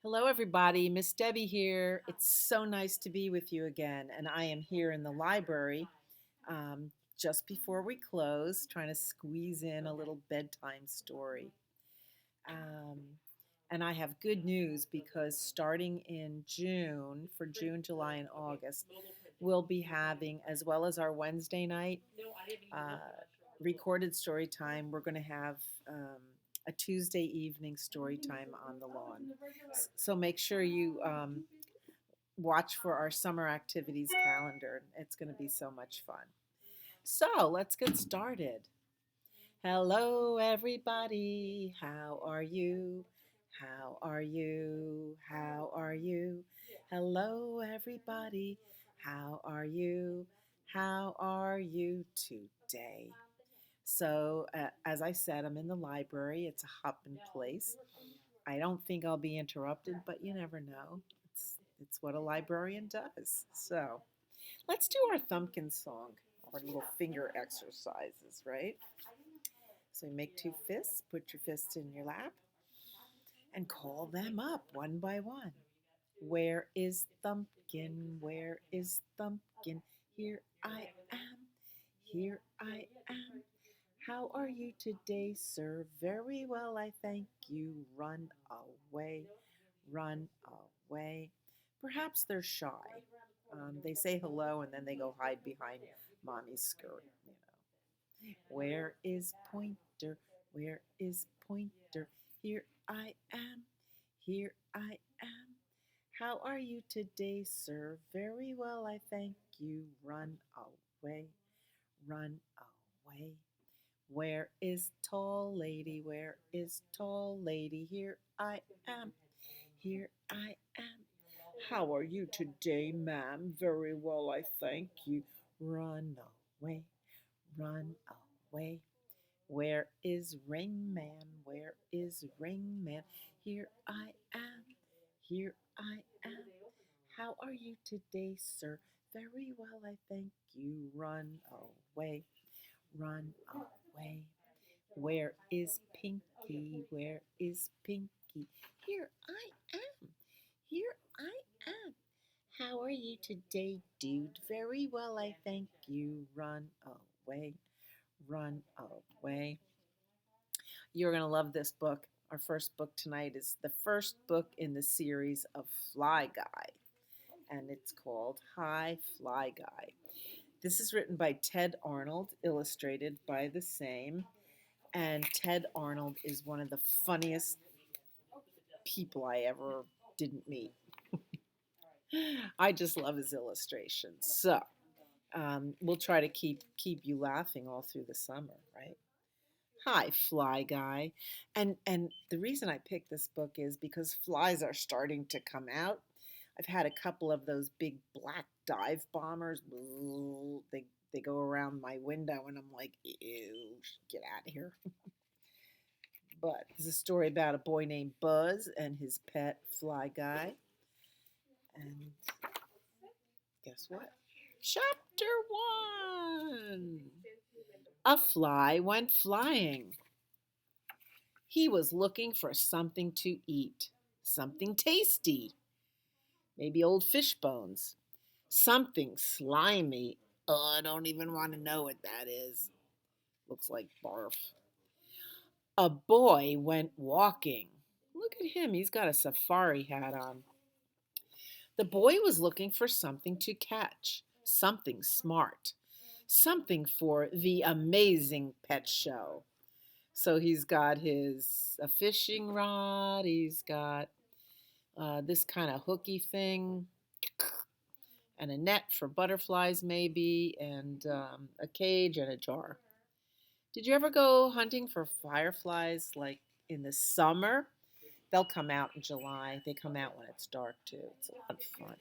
Hello, everybody. Miss Debbie here. It's so nice to be with you again. And I am here in the library just before we close, trying to squeeze in a little bedtime story. Um, and I have good news because starting in June, for June, July, and August, we'll be having, as well as our Wednesday night uh, recorded story time, we're going to have a Tuesday evening story time on the lawn. So make sure you watch for our summer activities calendar. It's going to be so much fun. So let's get started. Hello, everybody. How are you? How are you? How are you? Hello, everybody. How are you? How are you today? So, as I said, I'm in the library. It's a hopping place. I don't think I'll be interrupted, but you never know. It's what a librarian does. So, let's do our Thumbkin song, our little finger exercises, right? So, you make two fists, put your fists in your lap, and call them up one by one. Where is Thumbkin? Where is Thumbkin? Here I am. Here I am. How are you today, sir? Very well, I thank you. Run away, run away. Perhaps they're shy. They say hello and then they go hide behind mommy's skirt. Where is Pointer? Where is Pointer? Here I am. Here I am. How are you today, sir? Very well, I thank you. Run away, run away. Where is tall lady? Where is tall lady? Here I am. Here I am. How are you today, ma'am? Very well, I thank you. Run away, run away. Where is Ring Man? Where is Ring Man? Here I am. Here I am. How are you today, sir? Very well, I thank you. Run away, run away. Where is Pinky? Where is Pinky? Here I am. Here I am. How are you today, dude? Very well, I thank you. Run away. Run away. You're going to love this book. Our first book tonight is the first book in the series of Fly Guy, and it's called Hi Fly Guy. This is written by Ted Arnold, illustrated by the same. And Ted Arnold is one of the funniest people I ever didn't meet. I just love his illustrations. So we'll try to keep you laughing all through the summer, right? Hi, Fly Guy. And the reason I picked this book is because flies are starting to come out. I've had a couple of those big black dive bombers. They go around my window, and I'm like, ew, get out of here. But it's a story about a boy named Buzz and his pet Fly Guy. And guess what? Chapter 1. A fly went flying. He was looking for something to eat, something tasty, maybe old fish bones, something slimy. Oh, I don't even want to know what that is. Looks like barf. A boy went walking. Look at him, he's got a safari hat on. The boy was looking for something to catch, something smart, something for the amazing pet show. So he's got his a fishing rod, he's got this kind of hooky thing, and a net for butterflies, maybe, and a cage and a jar. Did you ever go hunting for fireflies like in the summer? They'll come out in July. They come out when it's dark too. It's a lot of fun.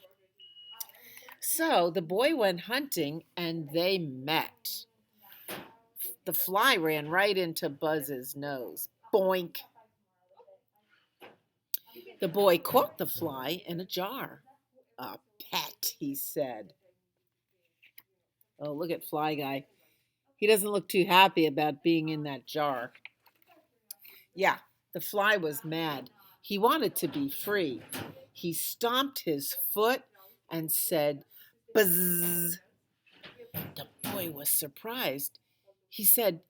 So the boy went hunting and they met. The fly ran right into Buzz's nose. Boink. The boy caught the fly in a jar. A pet, he said. Oh, look at Fly Guy. He doesn't look too happy about being in that jar. Yeah, the fly was mad. He wanted to be free. He stomped his foot and said, "Buzz." The boy was surprised. He said,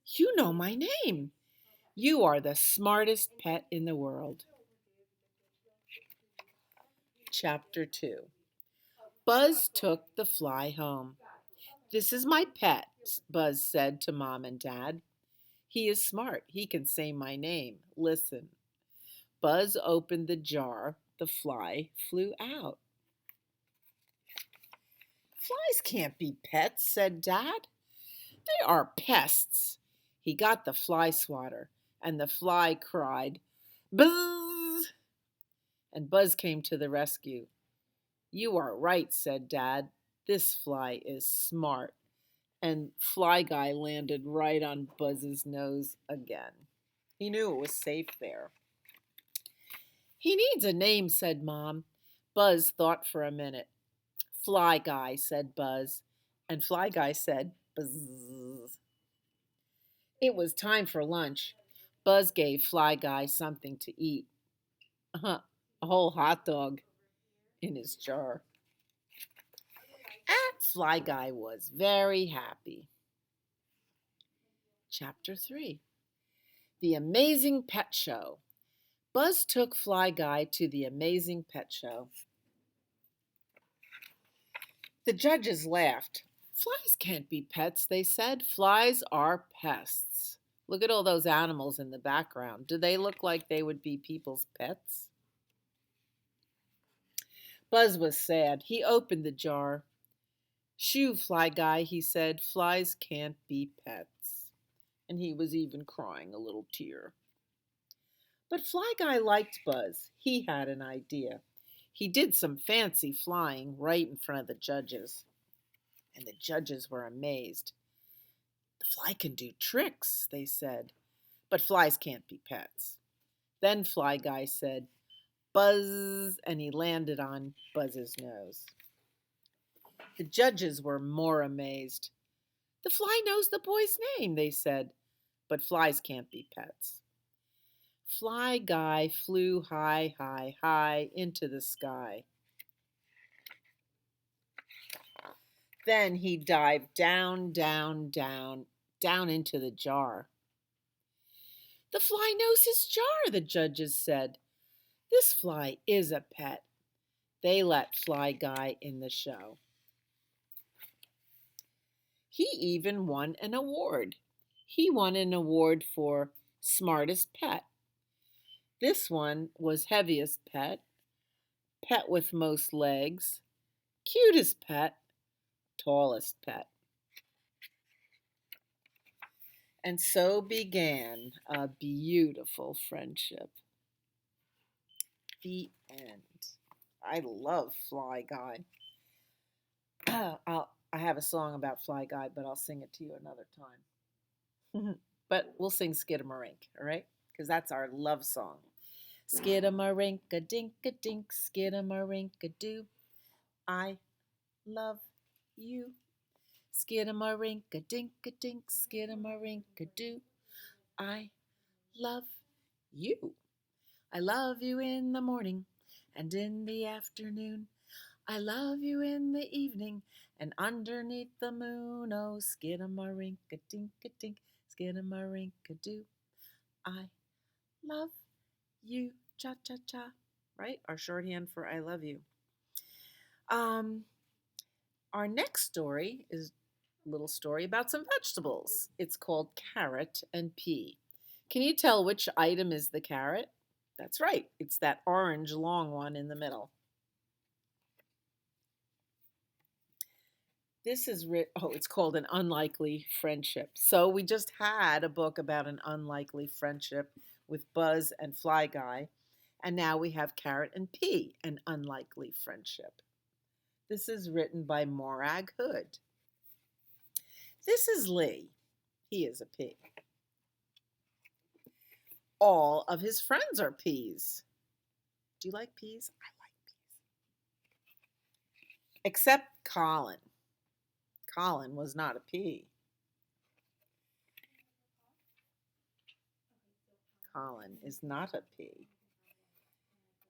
"You know my name. You are the smartest pet in the world." Chapter 2. Buzz took the fly home. "This is my pet," Buzz said to Mom and Dad. "He is smart. He can say my name. Listen." Buzz opened the jar. The fly flew out. "Flies can't be pets," said Dad. "They are pests." He got the fly swatter, and the fly cried, "Buzz!" And Buzz came to the rescue. "You are right," said Dad. "This fly is smart." And Fly Guy landed right on Buzz's nose again. He knew it was safe there. "He needs a name," said Mom. Buzz thought for a minute. "Fly Guy," said Buzz. And Fly Guy said, "Buzz." It was time for lunch. Buzz gave Fly Guy something to eat. A whole hot dog in his jar. And Fly Guy was very happy. Chapter 3. The Amazing Pet Show. Buzz took Fly Guy to the Amazing Pet Show. The judges laughed. "Flies can't be pets," they said. "Flies are pests. Look at all those animals in the background. Do they look like they would be people's pets?" Buzz was sad. He opened the jar. "Shoo, Fly Guy," he said. "Flies can't be pets." And he was even crying a little tear. But Fly Guy liked Buzz. He had an idea. He did some fancy flying right in front of the judges. And the judges were amazed. "The fly can do tricks," they said. "But flies can't be pets." Then Fly Guy said, "Buzz," and he landed on Buzz's nose. The judges were more amazed. "The fly knows the boy's name," they said. "But flies can't be pets." Fly Guy flew high, high, high into the sky. Then he dived down, down, down, down into the jar. "The fly knows his jar," the judges said. "This fly is a pet." They let Fly Guy in the show. He even won an award. He won an award for smartest pet. This one was heaviest pet, pet with most legs, cutest pet, tallest pet. And so began a beautiful friendship. The end. I love Fly Guy. I have a song about Fly Guy, but I'll sing it to you another time. But we'll sing Skidamarink, all right? Because that's our love song. Skidamarink-a-dink-a-dink, skidamarink-a-doo. I love you. Skidamarink-a-dink-a-dink, skidamarink-a-doo. I love you. I love you in the morning and in the afternoon. I love you in the evening and underneath the moon. Oh, skidamarink-a-dink-a-dink, skidamarink-a-doo. I love you. Cha-cha-cha. Right? Our shorthand for I love you. Our next story is a little story about some vegetables. It's called Carrot and Pea. Can you tell which item is the carrot? That's right. It's that orange long one in the middle. It's called An Unlikely Friendship. So we just had a book about an unlikely friendship with Buzz and Fly Guy. And now we have Carrot and Pea, An Unlikely Friendship. This is written by Morag Hood. This is Lee. He is a pea. All of his friends are peas. Do you like peas? I like peas. Except Colin. Colin was not a pea. Colin is not a pea.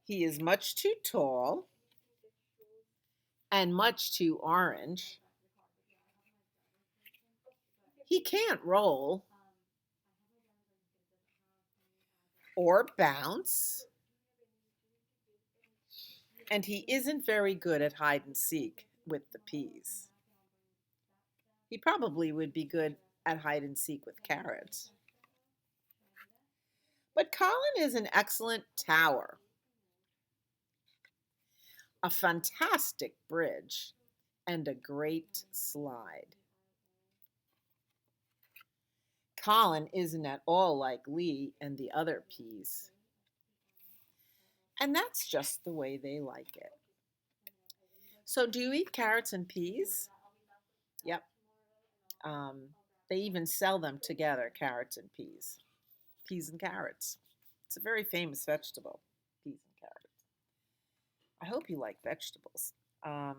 He is much too tall and much too orange. He can't roll or bounce, and he isn't very good at hide and seek with the peas. He probably would be good at hide and seek with carrots. But Colin is an excellent tower, a fantastic bridge, and a great slide. Colin isn't at all like Lee and the other peas, and that's just the way they like it. So, do you eat carrots and peas? Yep. Um, they even sell them together, carrots and peas and carrots. It's a very famous vegetable, peas and carrots. I hope you like vegetables. Um,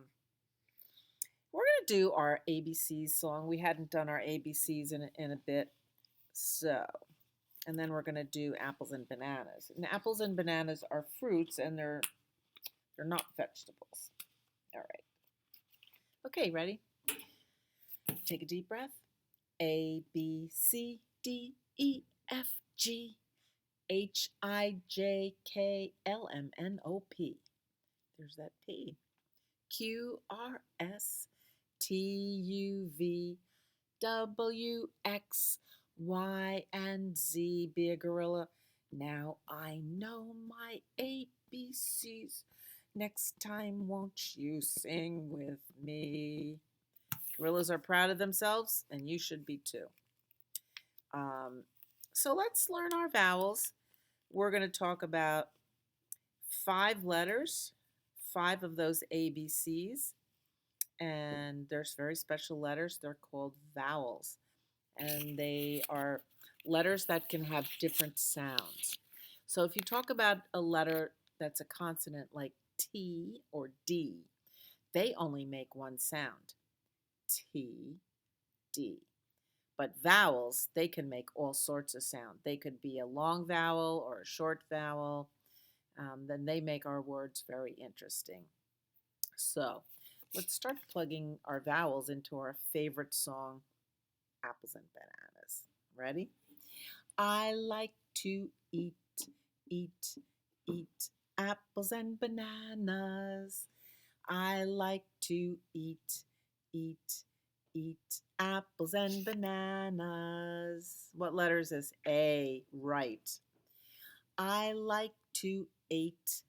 we're going to do our ABCs song. We hadn't done our ABCs in a bit. So, and then we're going to do apples and bananas. And apples and bananas are fruits and they're not vegetables. All right. Okay, ready? Take a deep breath. A, B, C, D, E, F, G, H, I, J, K, L, M, N, O, P. There's that P. Q, R, S, T, U, V, W, X, Y, and Z. Be a gorilla. Now I know my ABCs. Next time, won't you sing with me? Gorillas are proud of themselves, and you should be too. Um, so let's learn our vowels. We're going to talk about 5 letters, 5 of those ABCs, and there's very special letters. They're called vowels, and they are letters that can have different sounds. So if you talk about a letter that's a consonant like T or D, they only make one sound, T, D. But vowels, they can make all sorts of sound. They could be a long vowel or a short vowel. Then they make our words very interesting. So let's start plugging our vowels into our favorite song, Apples and Bananas. Ready? I like to eat, eat apples and bananas. I like to eat, eat apples and bananas. What letter is this? A. Right. I like to eat,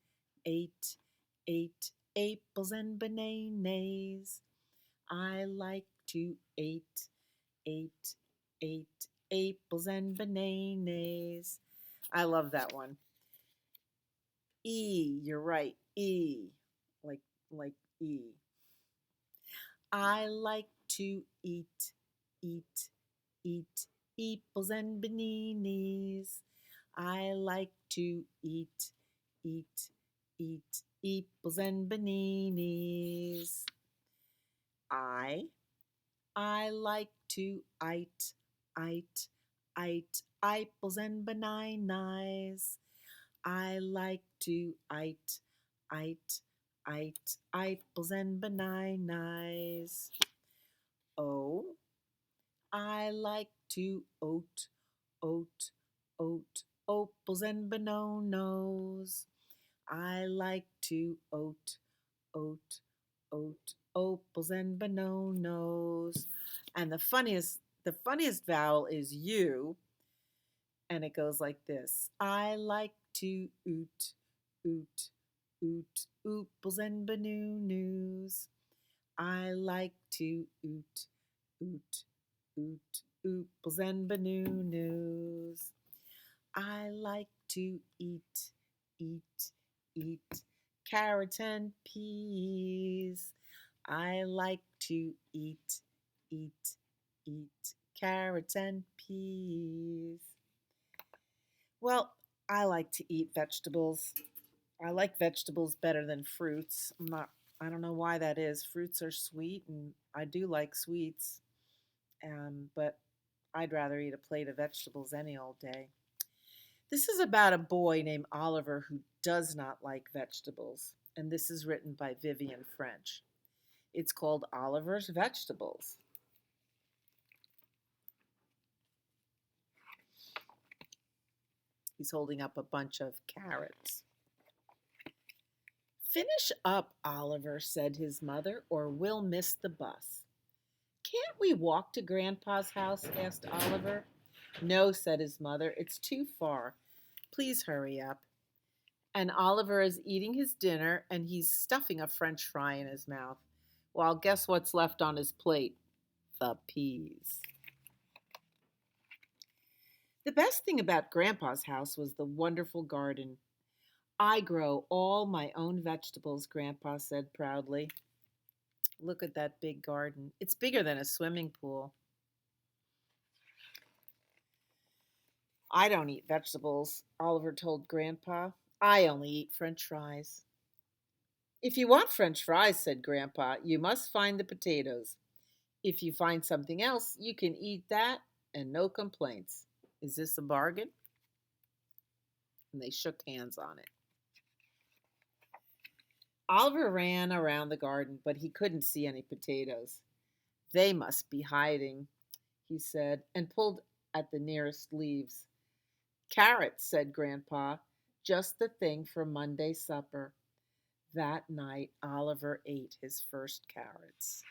apples and bananas. I like to eat, apples and bananas. I love that one. E, you're right. E, like like E. I like to eat, apples and bananas. I like to eat, apples and bananas. I, I like to eat, apples and bananas. I like to eat, apples and bananas. Oh, I like to oat, opals and bananas. I like to oat, opals and bananas. And the funniest vowel is U, and it goes like this. I like to oot, ooples and bananas. I like to oot, ooples and bananas. I like to eat, carrots and peas. I like to eat, carrots and peas. Well, I like to eat vegetables. I like vegetables better than fruits. I don't know why that is. Fruits are sweet, and I do like sweets, but I'd rather eat a plate of vegetables any old day. This is about a boy named Oliver who does not like vegetables, and this is written by Vivian French. It's called Oliver's Vegetables. He's holding up a bunch of carrots. Finish up, Oliver, said his mother, or we'll miss the bus. Can't we walk to Grandpa's house? Asked Oliver. No, said his mother, it's too far. Please hurry up. And Oliver is eating his dinner and he's stuffing a French fry in his mouth. Well, guess what's left on his plate? The peas. The best thing about Grandpa's house was the wonderful garden. I grow all my own vegetables, Grandpa said proudly. Look at that big garden. It's bigger than a swimming pool. I don't eat vegetables, Oliver told Grandpa. I only eat French fries. If you want French fries, said Grandpa, you must find the potatoes. If you find something else, you can eat that and no complaints. Is this a bargain? And they shook hands on it. Oliver ran around the garden, but he couldn't see any potatoes. They must be hiding, he said, and pulled at the nearest leaves. Carrots, said Grandpa, just the thing for Monday supper. That night, Oliver ate his first carrots.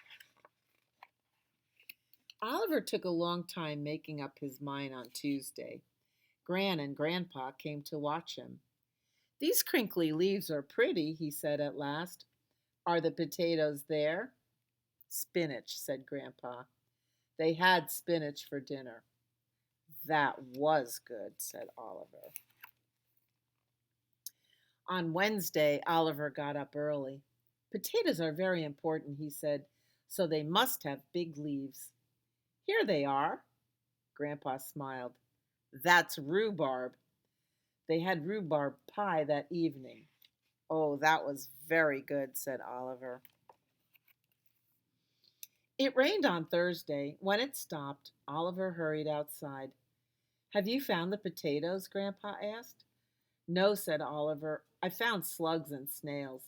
Oliver took a long time making up his mind on Tuesday. Gran and Grandpa came to watch him. These crinkly leaves are pretty, he said at last. Are the potatoes there? Spinach, said Grandpa. They had spinach for dinner. That was good, said Oliver. On Wednesday, Oliver got up early. Potatoes are very important, he said, so they must have big leaves. Here they are. Grandpa smiled. That's rhubarb. They had rhubarb pie that evening. Oh, that was very good, said Oliver. It rained on Thursday. When it stopped, Oliver hurried outside. Have you found the potatoes? Grandpa asked. No, said Oliver. I found slugs and snails.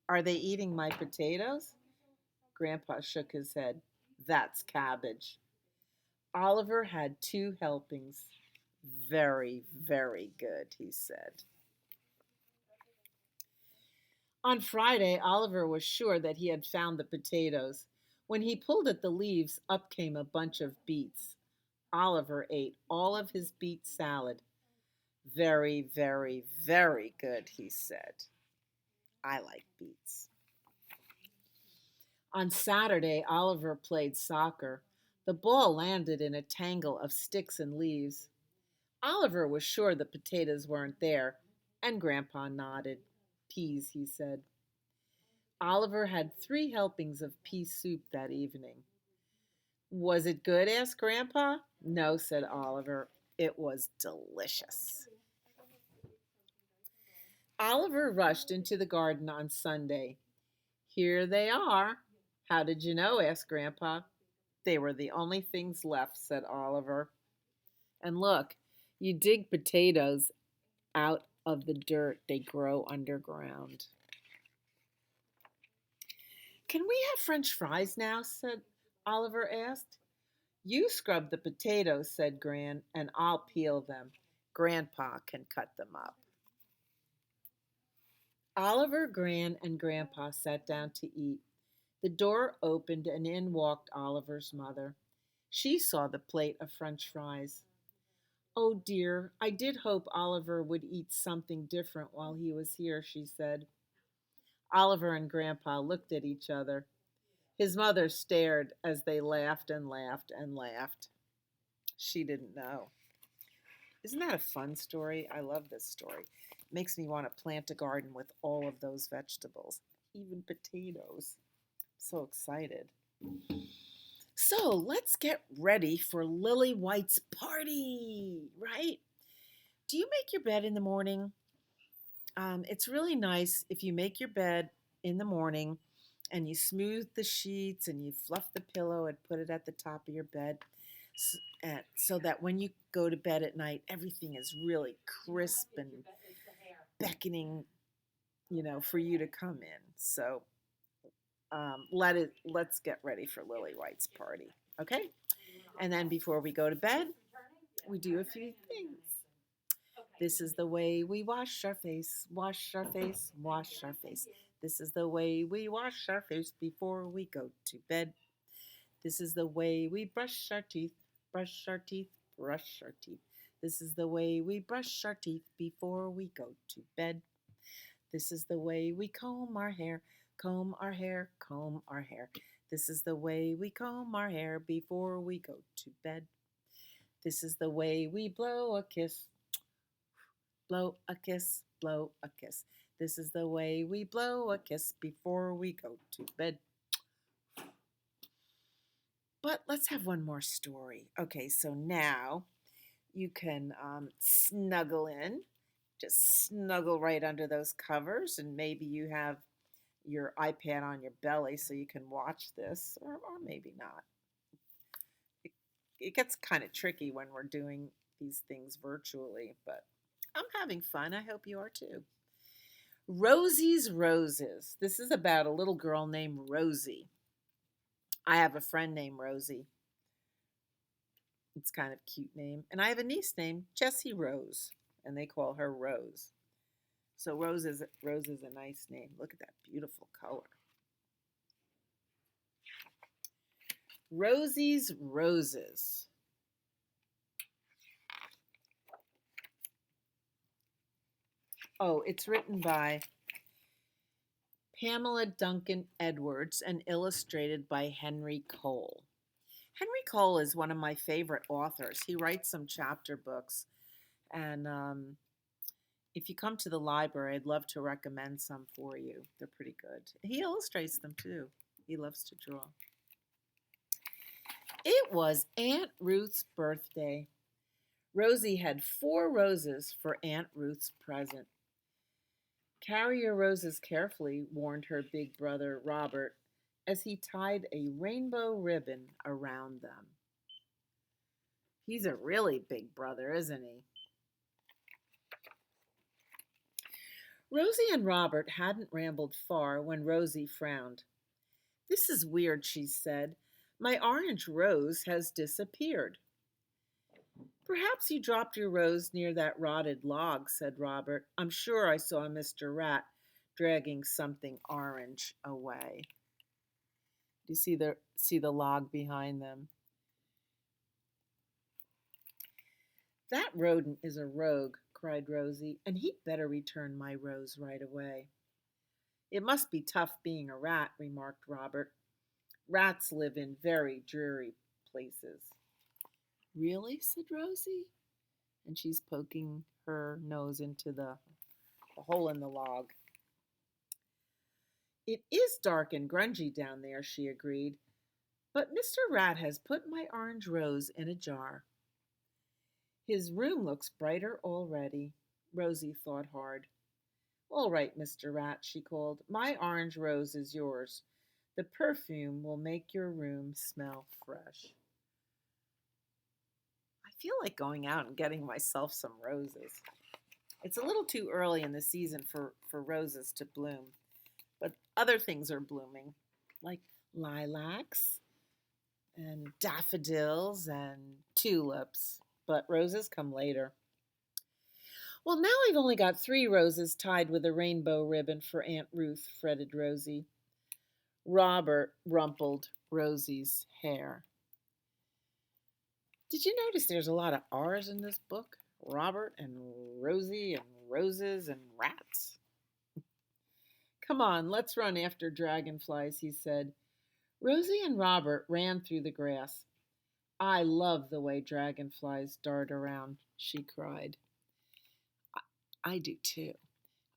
Are they eating my potatoes? Grandpa shook his head. That's cabbage. Oliver had 2 helpings. Very, very good, he said. On Friday, Oliver was sure that he had found the potatoes. When he pulled at the leaves, up came a bunch of beets. Oliver ate all of his beet salad. Very, very, very good, he said. I like beets. On Saturday, Oliver played soccer. The ball landed in a tangle of sticks and leaves. Oliver was sure the potatoes weren't there, and Grandpa nodded. Peas, he said. Oliver had 3 helpings of pea soup that evening. Was it good? Asked Grandpa. No, said Oliver. It was delicious. Oliver rushed into the garden on Sunday. Here they are. How did you know? Asked Grandpa. They were the only things left, said Oliver. And look, you dig potatoes out of the dirt, they grow underground. Can we have French fries now? Said Oliver asked. You scrub the potatoes, said Gran, and I'll peel them. Grandpa can cut them up. Oliver, Gran, and Grandpa sat down to eat. The door opened and in walked Oliver's mother. She saw the plate of French fries. Oh dear, I did hope Oliver would eat something different while he was here, she said. Oliver and Grandpa looked at each other. His mother stared as they laughed and laughed and laughed. She didn't know. Isn't that a fun story? I love this story. It makes me want to plant a garden with all of those vegetables, even potatoes. I'm so excited. So let's get ready for Lily White's party, right? Do you make your bed in the morning? It's really nice if you make your bed in the morning and you smooth the sheets and you fluff the pillow and put it at the top of your bed. And so that when you go to bed at night, everything is really crisp and beckoning, for you to come in. So let's get ready for Lily White's party, okay? And then before we go to bed, we do a few things. This is the way we wash our face, wash our face, wash our face. This is the way we wash our face before we go to bed. This is the way we brush our teeth, brush our teeth, brush our teeth. This is the way we brush our teeth before we go to bed. This is the way we comb our hair, comb our hair, comb our hair. This is the way we comb our hair before we go to bed. This is the way we blow a kiss, blow a kiss, blow a kiss. This is the way we blow a kiss before we go to bed. But let's have one more story. Okay, so now you can snuggle in. Just snuggle right under those covers, and maybe you have your iPad on your belly so you can watch this, or maybe not. It gets kind of tricky when we're doing these things virtually, but I'm having fun. I hope you are too. Rosie's Roses. This is about a little girl named Rosie. I have a friend named Rosie. It's kind of a cute name. And I have a niece named Jessie Rose, and they call her Rose. So Rose is a nice name. Look at that beautiful color. Rosie's Roses. Oh, it's written by Pamela Duncan Edwards and illustrated by Henry Cole. Henry Cole is one of my favorite authors. He writes some chapter books, and if you come to the library, I'd love to recommend some for you. They're pretty good. He illustrates them too. He loves to draw. It was Aunt Ruth's birthday. Rosie had 4 roses for Aunt Ruth's present. Carry your roses carefully, warned her big brother Robert as he tied a rainbow ribbon around them. He's a really big brother, isn't he? Rosie and Robert hadn't rambled far when Rosie frowned. "This is weird," she said. "My orange rose has disappeared." "Perhaps you dropped your rose near that rotted log," said Robert. "I'm sure I saw Mr. Rat dragging something orange away." Do you see the log behind them? "That rodent is a rogue," cried Rosie, "and he'd better return my rose right away." "It must be tough being a rat," remarked Robert. "Rats live in very dreary places." "Really?" said Rosie, and she's poking her nose into the hole in the log. "It is dark and grungy down there," she agreed, "but Mr. Rat has put my orange rose in a jar." "His room looks brighter already." Rosie thought hard. "All right, Mr. Rat," she called. "My orange rose is yours. The perfume will make your room smell fresh." I feel like going out and getting myself some roses. It's a little too early in the season for roses to bloom, but other things are blooming, like lilacs and daffodils and tulips, but roses come later. "Well, now I've only got 3 roses tied with a rainbow ribbon for Aunt Ruth," fretted Rosie. Robert rumpled Rosie's hair. Did you notice there's a lot of R's in this book? Robert and Rosie and roses and rats. "Come on, let's run after dragonflies," he said. Rosie and Robert ran through the grass. "I love the way dragonflies dart around," she cried. I do too.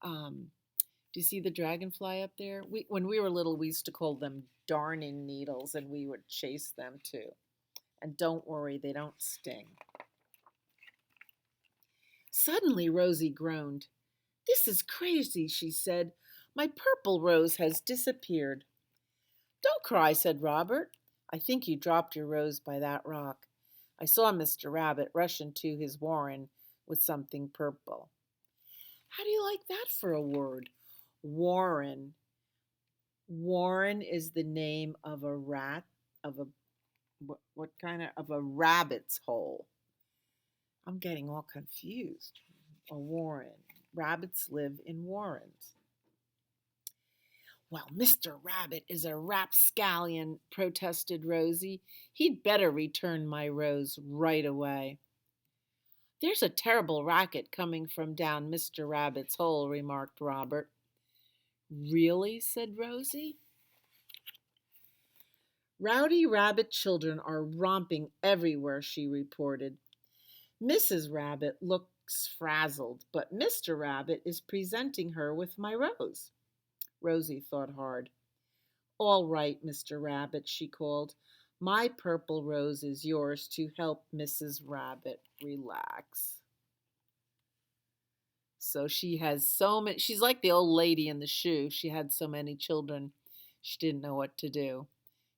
Do you see the dragonfly up there? When we were little, we used to call them darning needles, and we would chase them too. And don't worry, they don't sting. Suddenly, Rosie groaned. "This is crazy," she said. "My purple rose has disappeared." "Don't cry," said Robert. "I think you dropped your rose by that rock. I saw Mr. Rabbit rush into his warren with something purple. How do you like that for a word? Warren. Warren is the name of a rat, of a what kind of a rabbit's hole. I'm getting all confused. A warren. Rabbits live in warrens. Well, Mr. Rabbit is a rapscallion, protested Rosie. He'd better return my rose right away. There's a terrible racket coming from down Mr. Rabbit's hole, remarked Robert. Really? Said Rosie. Rowdy rabbit children are romping everywhere, she reported. Mrs. Rabbit looks frazzled, but Mr. Rabbit is presenting her with my rose. Rosie thought hard. All right, Mr. Rabbit, she called. My purple rose is yours to help Mrs. Rabbit relax. So she has so many, she's like the old lady in the shoe. She had so many children, she didn't know what to do.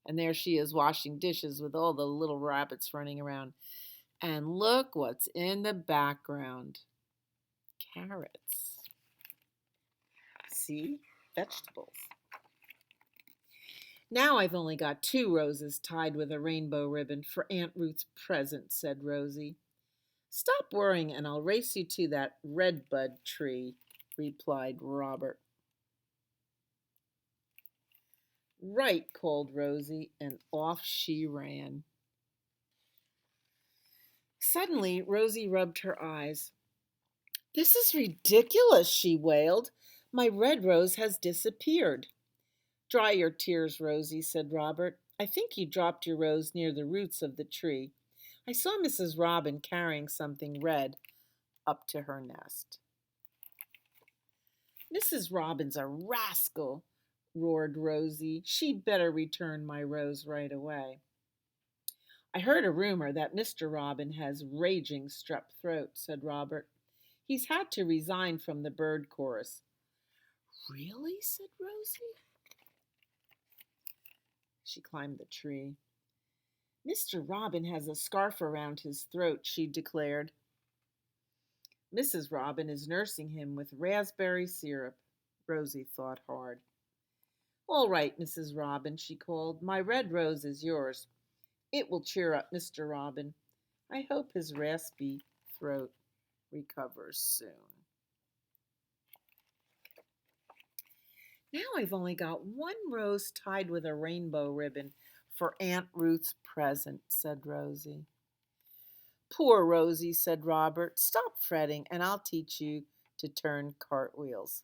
And there she is washing dishes with all the little rabbits running around. And look what's in the background. Carrots. See? Vegetables. Now I've only got 2 roses tied with a rainbow ribbon for Aunt Ruth's present, said Rosie. Stop worrying and I'll race you to that redbud tree, replied Robert. Right, called Rosie, and off she ran. Suddenly, Rosie rubbed her eyes. This is ridiculous, she wailed. My red rose has disappeared. Dry your tears, Rosie, said Robert. I think you dropped your rose near the roots of the tree. I saw Mrs. Robin carrying something red up to her nest. Mrs. Robin's a rascal, roared Rosie. She'd better return my rose right away. I heard a rumor that Mr. Robin has raging strep throat, said Robert. He's had to resign from the bird chorus. Really? Said Rosie. She climbed the tree. Mr. Robin has a scarf around his throat, she declared. Mrs. Robin is nursing him with raspberry syrup. Rosie thought hard. All right, Mrs. Robin, she called. My red rose is yours. It will cheer up Mr. Robin. I hope his raspy throat recovers soon. Now I've only got 1 rose tied with a rainbow ribbon for Aunt Ruth's present, said Rosie. Poor Rosie, said Robert. Stop fretting and I'll teach you to turn cartwheels.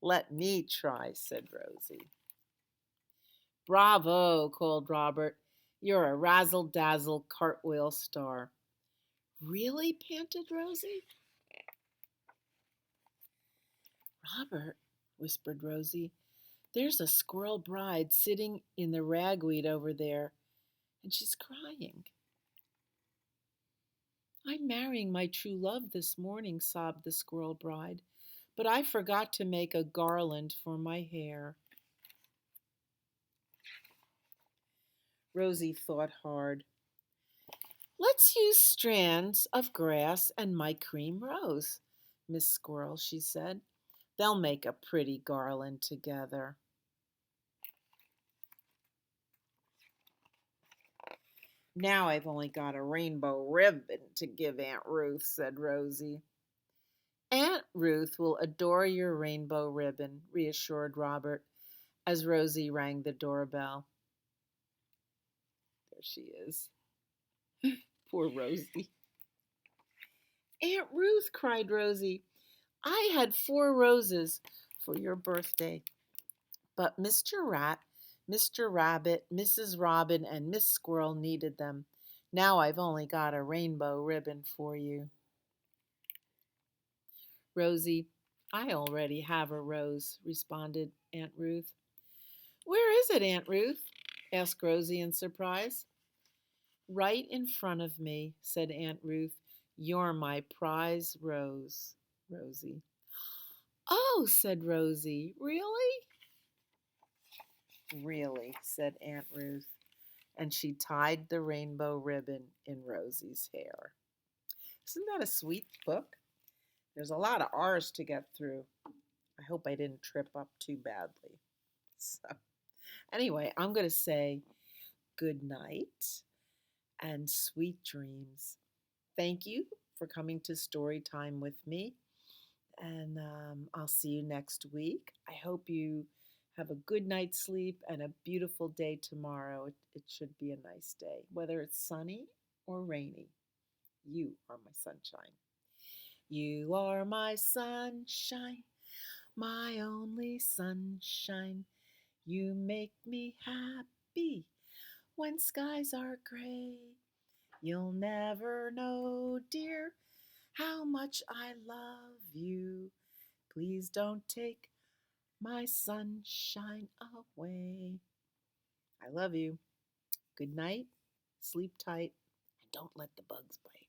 Let me try, said Rosie. Bravo, called Robert. You're a razzle-dazzle cartwheel star. Really? Panted Rosie. Robert, whispered Rosie, there's a squirrel bride sitting in the ragweed over there, and she's crying. I'm marrying my true love this morning, sobbed the squirrel bride, but I forgot to make a garland for my hair. Rosie thought hard. Let's use strands of grass and my cream rose, Miss Squirrel, she said. They'll make a pretty garland together. Now I've only got a rainbow ribbon to give Aunt Ruth, said Rosie. Aunt Ruth will adore your rainbow ribbon, reassured Robert, as Rosie rang the doorbell. There she is. Poor Rosie. Aunt Ruth, cried Rosie, I had 4 roses for your birthday, but Mr. Rat, Mr. Rabbit, Mrs. Robin, and Miss Squirrel needed them. Now I've only got a rainbow ribbon for you. Rosie, I already have a rose, responded Aunt Ruth. Where is it, Aunt Ruth? Asked Rosie in surprise. Right in front of me, said Aunt Ruth. You're my prize rose, Rosie. Oh, said Rosie, really? Really, said Aunt Ruth. and she tied the rainbow ribbon in Rosie's hair. Isn't that a sweet book? There's a lot of R's to get through. I hope I didn't trip up too badly. So, anyway, I'm going to say good night and sweet dreams. Thank you for coming to story time with me, and I'll see you next week. I hope you have a good night's sleep and a beautiful day tomorrow. It should be a nice day, whether it's sunny or rainy. You are my sunshine. You are my sunshine, my only sunshine. You make me happy when skies are gray. You'll never know, dear, how much I love you. Please don't take my sunshine away. I love you. Good night, sleep tight, and don't let the bugs bite.